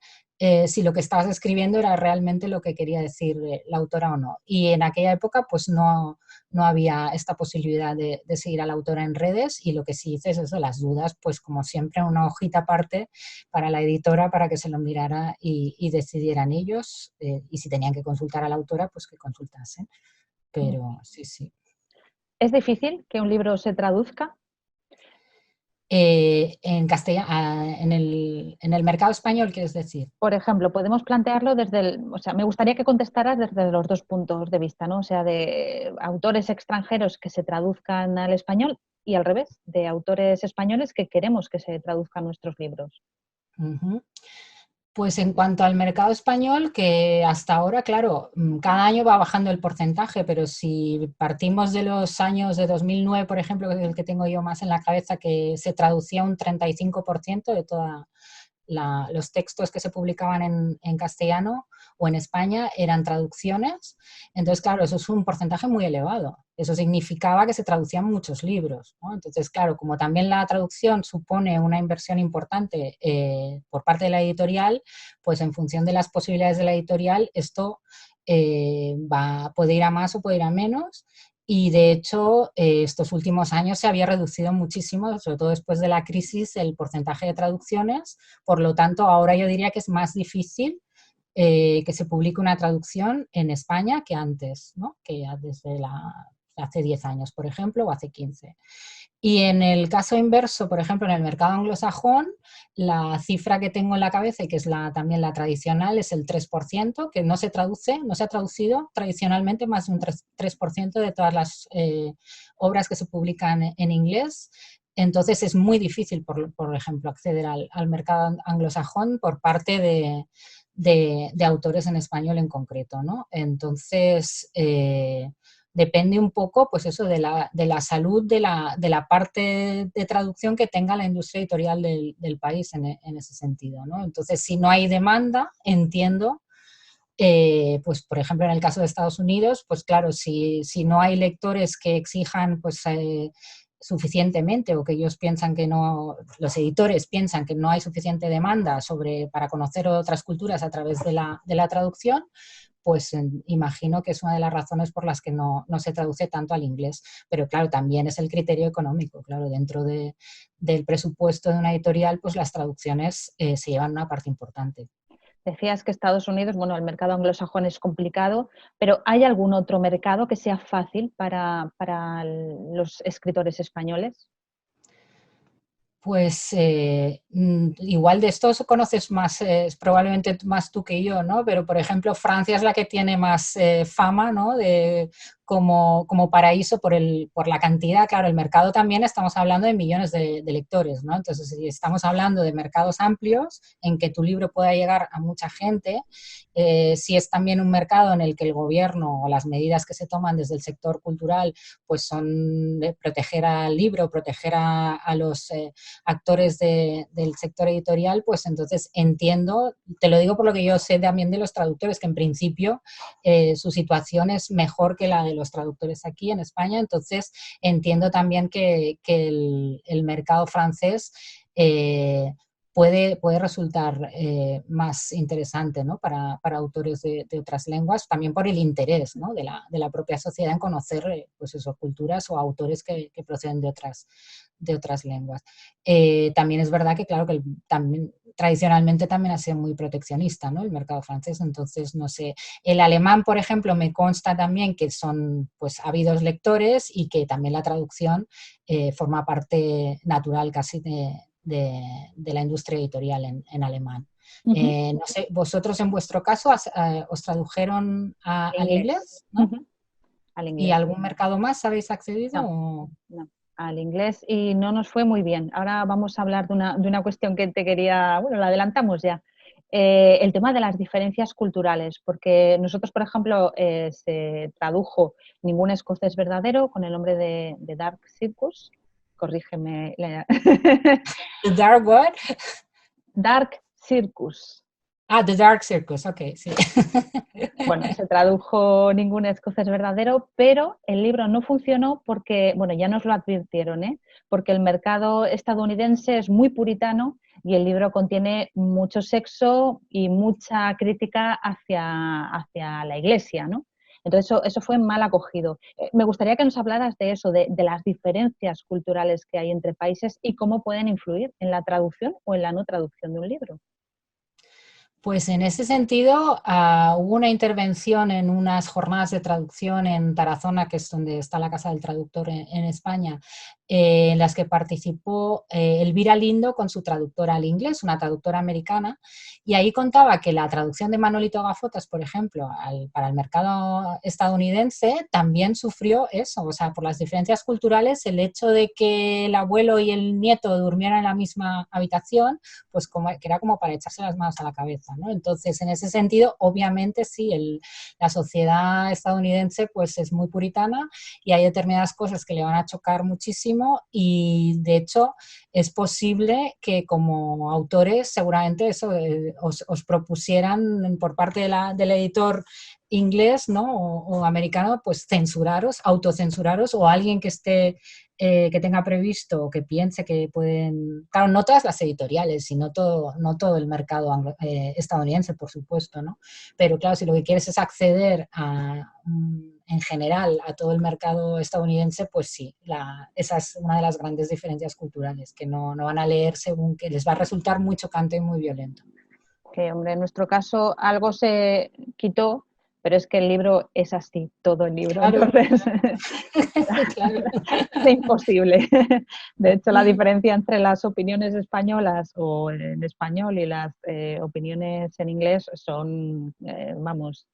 S2: si lo que estabas escribiendo era realmente lo que quería decir la autora o no. Y en aquella época pues no había esta posibilidad de seguir a la autora en redes, y lo que sí hice es eso, las dudas, pues como siempre una hojita aparte para la editora para que se lo mirara y decidieran ellos, y si tenían que consultar a la autora pues que consultasen. Pero sí, sí.
S1: ¿Es difícil que un libro se traduzca?
S2: En castellano, en el mercado español, ¿quieres decir?
S1: Por ejemplo, podemos plantearlo o sea, me gustaría que contestaras desde los dos puntos de vista, ¿no? O sea, de autores extranjeros que se traduzcan al español y al revés, de autores españoles que queremos que se traduzcan nuestros libros.
S2: Uh-huh. Pues en cuanto al mercado español, que hasta ahora, claro, cada año va bajando el porcentaje, pero si partimos de los años de 2009, por ejemplo, que es el que tengo yo más en la cabeza, que se traducía un 35% de todos los textos que se publicaban en castellano o en España eran traducciones. Entonces, claro, eso es un porcentaje muy elevado. Eso significaba que se traducían muchos libros, ¿no? Entonces, claro, como también la traducción supone una inversión importante por parte de la editorial, pues en función de las posibilidades de la editorial, esto puede ir a más o puede ir a menos. Y de hecho, estos últimos años se había reducido muchísimo, sobre todo después de la crisis, el porcentaje de traducciones. Por lo tanto, ahora yo diría que es más difícil que se publique una traducción en España que antes, ¿no? Que desde hace 10 años, por ejemplo, o hace 15. Y en el caso inverso, por ejemplo, en el mercado anglosajón, la cifra que tengo en la cabeza, y que es también la tradicional, es el 3%, que no se ha traducido tradicionalmente más de un 3% de todas las obras que se publican en inglés. Entonces es muy difícil, por ejemplo, acceder al mercado anglosajón por parte de autores en español en concreto, ¿no? Entonces, depende un poco, pues eso, de la salud de la parte de traducción que tenga la industria editorial del país en ese sentido, ¿no? Entonces, si no hay demanda, entiendo, pues por ejemplo en el caso de Estados Unidos, pues claro, si no hay lectores que exijan pues suficientemente, o que ellos piensan que no, los editores piensan que no hay suficiente demanda para conocer otras culturas a través de la traducción, pues imagino que es una de las razones por las que no se traduce tanto al inglés. Pero claro, también es el criterio económico. Claro, dentro del presupuesto de una editorial, pues las traducciones se llevan una parte importante.
S1: Decías que Estados Unidos, bueno, el mercado anglosajón es complicado, pero ¿hay algún otro mercado que sea fácil para los escritores españoles?
S2: Pues igual de estos conoces más, probablemente más tú que yo, ¿no? Pero, por ejemplo, Francia es la que tiene más fama, ¿no? Como paraíso por la cantidad. Claro, el mercado también estamos hablando de millones de lectores, ¿no? Entonces, si estamos hablando de mercados amplios en que tu libro pueda llegar a mucha gente, si es también un mercado en el que el gobierno o las medidas que se toman desde el sector cultural pues son de proteger al libro, proteger a los actores del sector editorial, pues entonces entiendo, te lo digo por lo que yo sé también de los traductores, que en principio su situación es mejor que la de los traductores aquí en España, entonces entiendo también que el mercado francés puede resultar más interesante, ¿no? para autores de otras lenguas, también por el interés, ¿no? de la propia sociedad en conocer pues eso, culturas o autores que proceden de otras lenguas. También es verdad que, claro, que también, tradicionalmente también ha sido muy proteccionista, ¿no? El mercado francés, entonces, no sé. El alemán, por ejemplo, me consta también que son pues ávidos lectores y que también la traducción forma parte natural casi de la industria editorial en alemán.
S1: Ujú.
S2: No sé, vosotros en vuestro caso os tradujeron al
S1: Inglés.
S2: inglés, ¿no?
S1: Ujú. Al
S2: ¿Y
S1: inglés.
S2: algún mercado más habéis accedido?
S1: No, no, al inglés y no nos fue muy bien. Ahora vamos a hablar de una cuestión que te quería, bueno, la adelantamos ya. El tema de las diferencias culturales, porque nosotros, por ejemplo, se tradujo Ningún escocés verdadero con el nombre de Dark Circus, corrígeme.
S2: The Dark What?
S1: Dark Circus.
S2: Ah, The Dark Circus, ok, sí.
S1: Bueno, se tradujo Ningún escocés verdadero, pero el libro no funcionó porque, bueno, ya nos lo advirtieron, ¿eh? Porque el mercado estadounidense es muy puritano y el libro contiene mucho sexo y mucha crítica hacia la iglesia, ¿no? Entonces eso fue mal acogido. Me gustaría que nos hablaras de eso, de las diferencias culturales que hay entre países y cómo pueden influir en la traducción o en la no traducción de un libro.
S2: Pues en ese sentido, hubo una intervención en unas jornadas de traducción en Tarazona, que es donde está la Casa del Traductor en España, en las que participó Elvira Lindo con su traductora al inglés, una traductora americana, y ahí contaba que la traducción de Manolito Gafotas, por ejemplo, para el mercado estadounidense, también sufrió eso, o sea, por las diferencias culturales, el hecho de que el abuelo y el nieto durmieran en la misma habitación, pues que era como para echarse las manos a la cabeza, ¿no? Entonces, en ese sentido, obviamente sí, la sociedad estadounidense pues es muy puritana y hay determinadas cosas que le van a chocar muchísimo y, de hecho, es posible que como autores seguramente eso os propusieran por parte del editor inglés, ¿no? o americano, pues censuraros, autocensuraros o alguien que esté que tenga previsto o que piense que pueden... Claro, no todas las editoriales y no todo el mercado estadounidense, por supuesto, ¿no? Pero claro, si lo que quieres es acceder en general a todo el mercado estadounidense, pues sí, esa es una de las grandes diferencias culturales, que no van a leer según que les va a resultar muy chocante y muy violento.
S1: Que, hombre, en nuestro caso algo se quitó, pero es que el libro es así, todo el libro,
S2: Claro,
S1: entonces
S2: claro.
S1: es imposible. De hecho, la diferencia entre las opiniones españolas o en español y las opiniones en inglés son, vamos,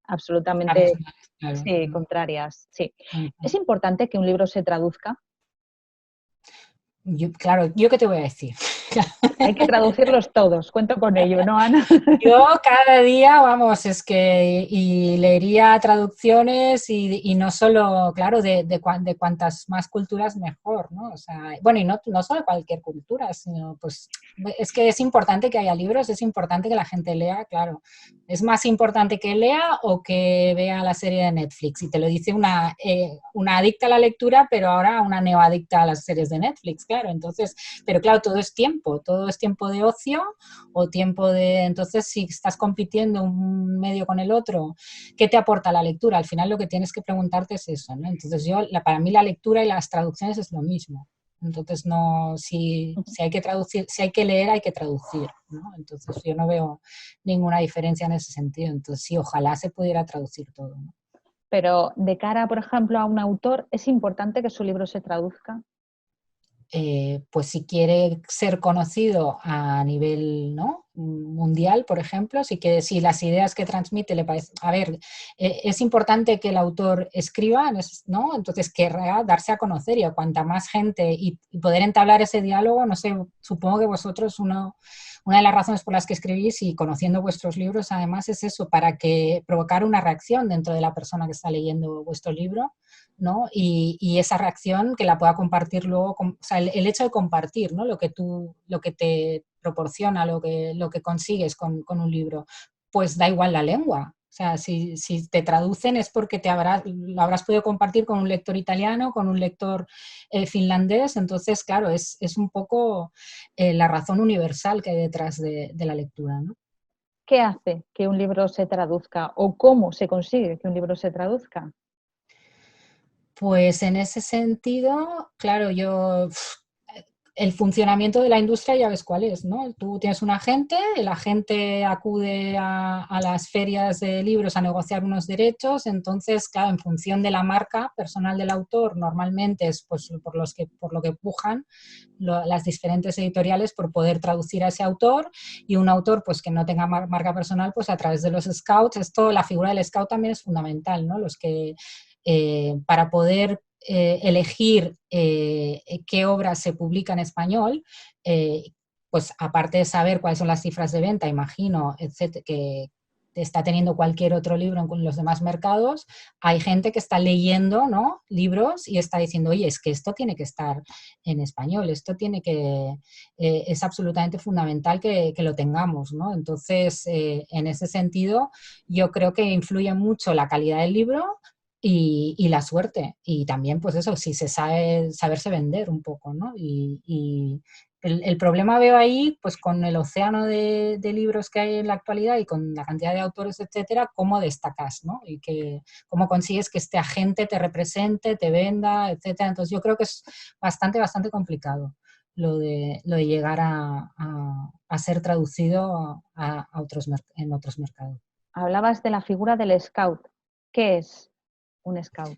S1: absolutamente
S2: Claro.
S1: sí, contrarias. Sí.
S2: Ujú.
S1: Es importante que un libro se traduzca.
S2: Claro, ¿yo qué te voy a decir?
S1: Hay que traducirlos todos, cuento con ello, ¿no, Ana?
S2: Yo cada día, vamos, es que y leería traducciones y no solo, claro, de cuantas más culturas mejor, ¿no? O sea, bueno, y no solo cualquier cultura, sino pues es que es importante que haya libros, es importante que la gente lea, claro. Es más importante que lea o que vea la serie de Netflix. Y te lo dice una adicta a la lectura, pero ahora una neoadicta a las series de Netflix, claro. Entonces, pero claro, todo es tiempo de ocio o tiempo de... Entonces, si estás compitiendo un medio con el otro, ¿qué te aporta la lectura? Al final lo que tienes que preguntarte es eso, ¿no? Entonces, para mí la lectura y las traducciones es lo mismo. Entonces, no, si hay que traducir, si hay que leer, hay que traducir, ¿no? Entonces, yo no veo ninguna diferencia en ese sentido. Entonces, sí, ojalá se pudiera traducir todo, ¿no?
S1: Pero de cara, por ejemplo, a un autor, ¿es importante que su libro se traduzca?
S2: Pues si quiere ser conocido a nivel, ¿no?, mundial, por ejemplo, si las ideas que transmite le parece... A ver, es importante que el autor escriba, ¿no? Entonces querrá darse a conocer y a cuanta más gente y poder entablar ese diálogo, no sé, supongo que vosotros una de las razones por las que escribís y conociendo vuestros libros además es eso, para que provocar una reacción dentro de la persona que está leyendo vuestro libro, ¿no? Y esa reacción que la pueda compartir luego, o sea, el hecho de compartir, ¿no?, lo que te proporciona, lo que consigues con un libro, pues da igual la lengua. O sea, si te traducen es porque lo habrás podido compartir con un lector italiano, con un lector finlandés, entonces, claro, es un poco la razón universal que hay detrás de la lectura, ¿no?
S1: ¿Qué hace que un libro se traduzca o cómo se consigue que un libro se traduzca?
S2: Pues en ese sentido, claro, el funcionamiento de la industria ya ves cuál es, ¿no? Tú tienes un agente, el agente acude a las ferias de libros a negociar unos derechos, entonces, claro, en función de la marca personal del autor, normalmente es pues, por lo que pujan las diferentes editoriales por poder traducir a ese autor, y un autor pues que no tenga marca personal, pues a través de los scouts, la figura del scout también es fundamental, ¿no? Los que para poder elegir qué obras se publican en español, pues aparte de saber cuáles son las cifras de venta, imagino, etcétera, que está teniendo cualquier otro libro en los demás mercados, hay gente que está leyendo, ¿no?, libros y está diciendo, oye, es que esto tiene que estar en español, esto tiene que, es absolutamente fundamental que lo tengamos, ¿no? Entonces, en ese sentido, yo creo que influye mucho la calidad del libro, y la suerte, y también pues eso, si se sabe saberse vender un poco, ¿no? Y el problema veo ahí, pues con el océano de libros que hay en la actualidad y con la cantidad de autores, etcétera, cómo destacas, ¿no? Y cómo consigues que este agente te represente, te venda, etcétera. Entonces yo creo que es bastante complicado lo de llegar a ser traducido en otros mercados.
S1: Hablabas de la figura del scout. ¿Qué es un scout?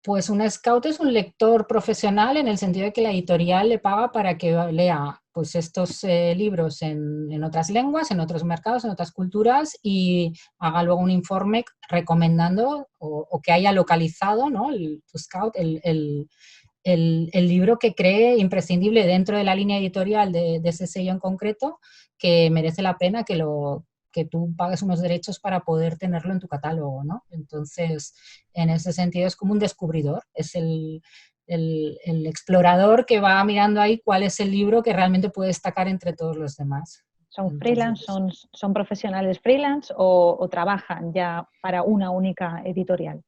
S2: Pues un scout es un lector profesional en el sentido de que la editorial le paga para que lea pues estos libros en otras lenguas, en otros mercados, en otras culturas, y haga luego un informe recomendando o que haya localizado, ¿no?, tu scout, el libro que cree imprescindible dentro de la línea editorial de ese sello en concreto, que merece la pena que tú pagues unos derechos para poder tenerlo en tu catálogo, ¿no? Entonces, en ese sentido es como un descubridor, es el explorador que va mirando ahí cuál es el libro que realmente puede destacar entre todos los demás.
S1: ¿Son freelance,
S2: Entonces,
S1: son profesionales freelance o trabajan ya para una única editorial?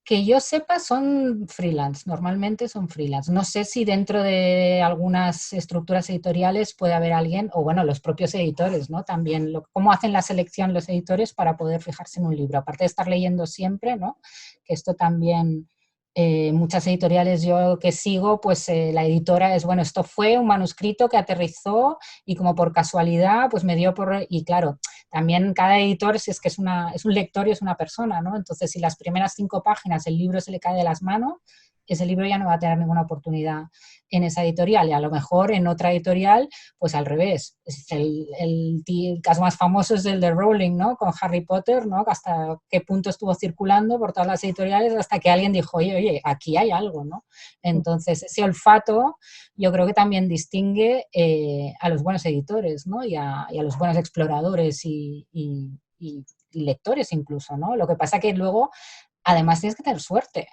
S2: que yo sepa, son freelance, normalmente son freelance. No sé si dentro de algunas estructuras editoriales puede haber alguien, o bueno, los propios editores, ¿no? También, cómo hacen la selección los editores para poder fijarse en un libro. Aparte de estar leyendo siempre, ¿no?, que esto también, muchas editoriales yo que sigo, pues la editora es, bueno, esto fue un manuscrito que aterrizó y como por casualidad, pues me dio por... Y claro, también cada editor, si es que es un lector y es una persona, ¿no? Entonces, si las primeras 5 páginas el libro se le cae de las manos, ese libro ya no va a tener ninguna oportunidad en esa editorial, y a lo mejor en otra editorial, pues al revés. El caso más famoso es el de Rowling, ¿no?, con Harry Potter, ¿no?, hasta qué punto estuvo circulando por todas las editoriales hasta que alguien dijo, oye, aquí hay algo, ¿no? Entonces, ese olfato yo creo que también distingue a los buenos editores, ¿no?, y a los buenos exploradores y lectores incluso, ¿no? Lo que pasa que luego, además, tienes que tener suerte,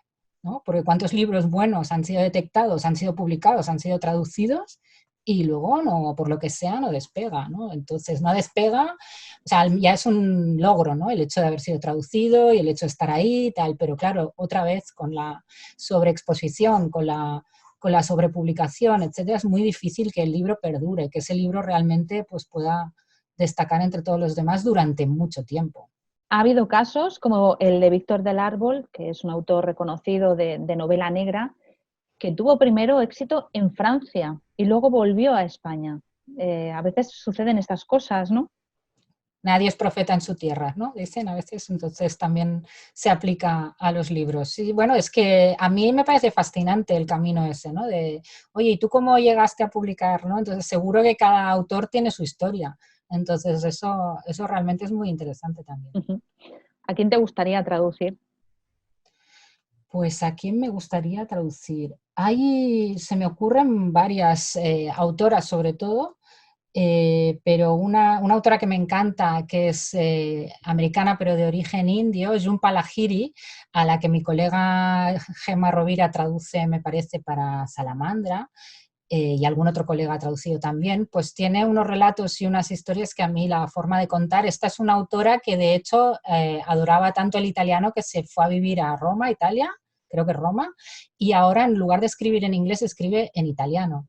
S2: ¿no? Porque cuántos libros buenos han sido detectados, han sido publicados, han sido traducidos, y luego, no, por lo que sea, no despega, ¿no? Entonces, no despega, o sea, ya es un logro, ¿no?, el hecho de haber sido traducido y el hecho de estar ahí y tal, pero claro, otra vez con la sobreexposición, con la sobrepublicación, etcétera, es muy difícil que el libro perdure, que ese libro realmente pues, pueda destacar entre todos los demás durante mucho tiempo.
S1: Ha habido casos como el de Víctor del Árbol, que es un autor reconocido de novela negra, que tuvo primero éxito en Francia y luego volvió a España. A veces suceden estas cosas, ¿no?
S2: Nadie es profeta en su tierra, ¿no? Dicen a veces, entonces también se aplica a los libros. Y bueno, es que a mí me parece fascinante el camino ese, ¿no? De, oye, ¿y tú cómo llegaste a publicar, no? Entonces seguro que cada autor tiene su historia. Entonces eso realmente es muy interesante también.
S1: ¿A quién te gustaría traducir?
S2: Pues a quién me gustaría traducir. Se me ocurren varias autoras sobre todo, pero una autora que me encanta, que es americana pero de origen indio, Jhumpa Lahiri, a la que mi colega Gemma Rovira traduce, me parece, para Salamandra, y algún otro colega ha traducido también, pues tiene unos relatos y unas historias que a mí la forma de contar, esta es una autora que de hecho adoraba tanto el italiano que se fue a vivir a Roma, Italia, creo que Roma, y ahora en lugar de escribir en inglés escribe en italiano.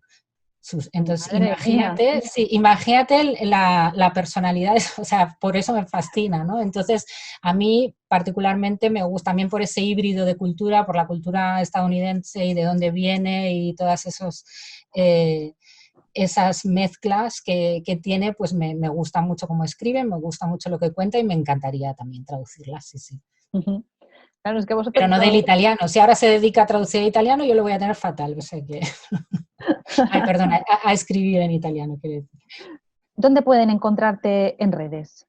S2: Entonces,
S1: Madre mía.
S2: imagínate la personalidad, o sea, por eso me fascina, ¿no? Entonces, a mí particularmente me gusta también por ese híbrido de cultura, por la cultura estadounidense y de dónde viene y todas esos esas mezclas que tiene, pues me gusta mucho cómo escribe, me gusta mucho lo que cuenta y me encantaría también traducirlas, sí, sí.
S1: Uh-huh. Claro, es que vosotros...
S2: Pero no del italiano. Si ahora se dedica a traducir al italiano, yo lo voy a tener fatal. O sea que... Ay, perdona, a escribir en italiano, quiero decir.
S1: ¿Dónde pueden encontrarte en redes?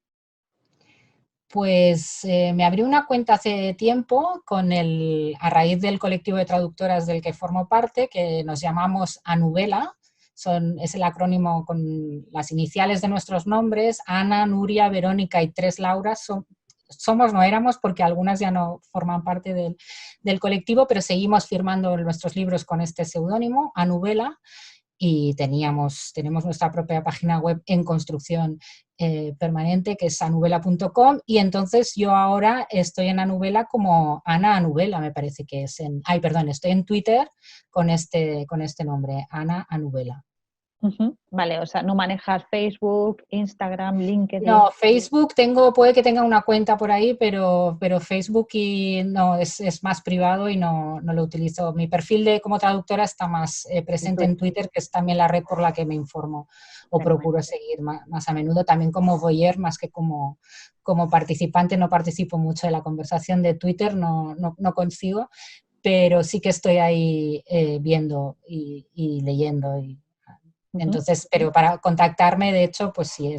S2: Pues me abrí una cuenta hace tiempo a raíz del colectivo de traductoras del que formo parte, que nos llamamos Anuvela. Es el acrónimo con las iniciales de nuestros nombres, Ana, Nuria, Verónica y 3 Lauras. No éramos porque algunas ya no forman parte del colectivo, pero seguimos firmando nuestros libros con este seudónimo, Anuvela, y tenemos nuestra propia página web en construcción permanente, que es anuvela.com, y entonces yo ahora estoy en Anuvela como Ana Anuvela, me parece que es estoy en Twitter con este nombre, Ana Anuvela.
S1: Uh-huh. Vale, o sea, no manejas Facebook, Instagram, LinkedIn.
S2: No, Facebook puede que tenga una cuenta por ahí, pero Facebook no es más privado y no lo utilizo. Mi perfil como traductora está más presente en Twitter, que es también la red por la que me informo o procuro seguir más a menudo, también como voyeur, más que como participante. No participo mucho de la conversación de Twitter, no consigo, pero sí que estoy ahí viendo y leyendo y... Entonces, pero para contactarme, de hecho, pues sí,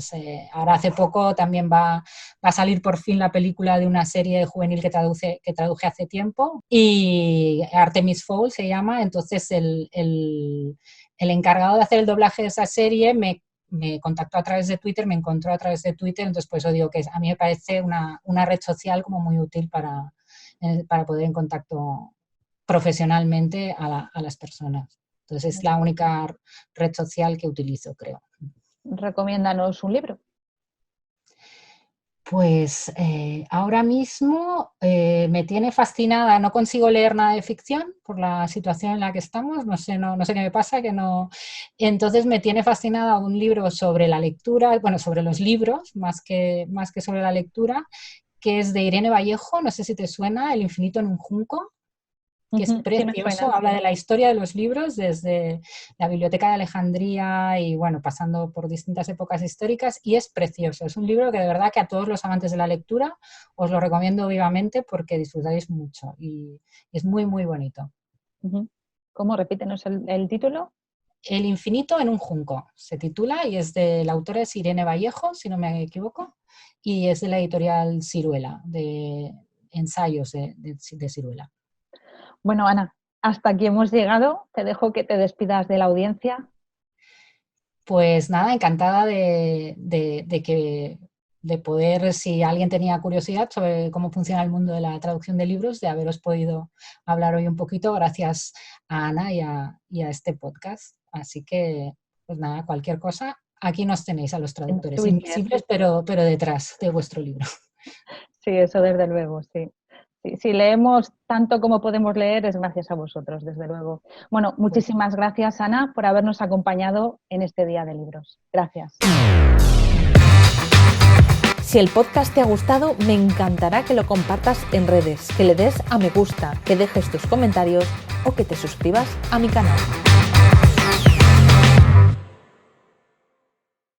S2: ahora hace poco también va a salir por fin la película de una serie juvenil que traduje hace tiempo, y Artemis Fowl se llama. Entonces el encargado de hacer el doblaje de esa serie me contactó a través de Twitter, me encontró a través de Twitter, entonces por eso digo que a mí me parece una red social como muy útil para poder en contacto profesionalmente a las personas. Entonces es la única red social que utilizo, creo.
S1: Recomiéndanos un libro.
S2: Pues ahora mismo me tiene fascinada, no consigo leer nada de ficción por la situación en la que estamos, no sé qué me pasa, que no. Entonces me tiene fascinada un libro sobre la lectura, bueno, sobre los libros, más que sobre la lectura, que es de Irene Vallejo, no sé si te suena, El infinito en un junco, que es precioso, habla de la historia de los libros desde la Biblioteca de Alejandría y bueno, pasando por distintas épocas históricas, y es precioso. Es un libro que de verdad que a todos los amantes de la lectura os lo recomiendo vivamente porque disfrutáis mucho y es muy, muy bonito.
S1: ¿Cómo? Repítenos el título.
S2: El infinito en un junco se titula, y es de la autora es Irene Vallejo, si no me equivoco, y es de la editorial Siruela, de ensayos de Siruela.
S1: Bueno, Ana, hasta aquí hemos llegado. Te dejo que te despidas de la audiencia.
S2: Pues nada, encantada de poder, si alguien tenía curiosidad sobre cómo funciona el mundo de la traducción de libros, de haberos podido hablar hoy un poquito gracias a Ana y a este podcast. Así que, pues nada, cualquier cosa, aquí nos tenéis a los traductores invisibles, pero detrás de vuestro libro.
S1: Sí, eso desde luego, sí. Si leemos tanto como podemos leer es gracias a vosotros, desde luego. Bueno, muchísimas gracias, Ana, por habernos acompañado en este Día de Libros. Gracias.
S3: Si el podcast te ha gustado, me encantará que lo compartas en redes, que le des a me gusta, que dejes tus comentarios o que te suscribas a mi canal.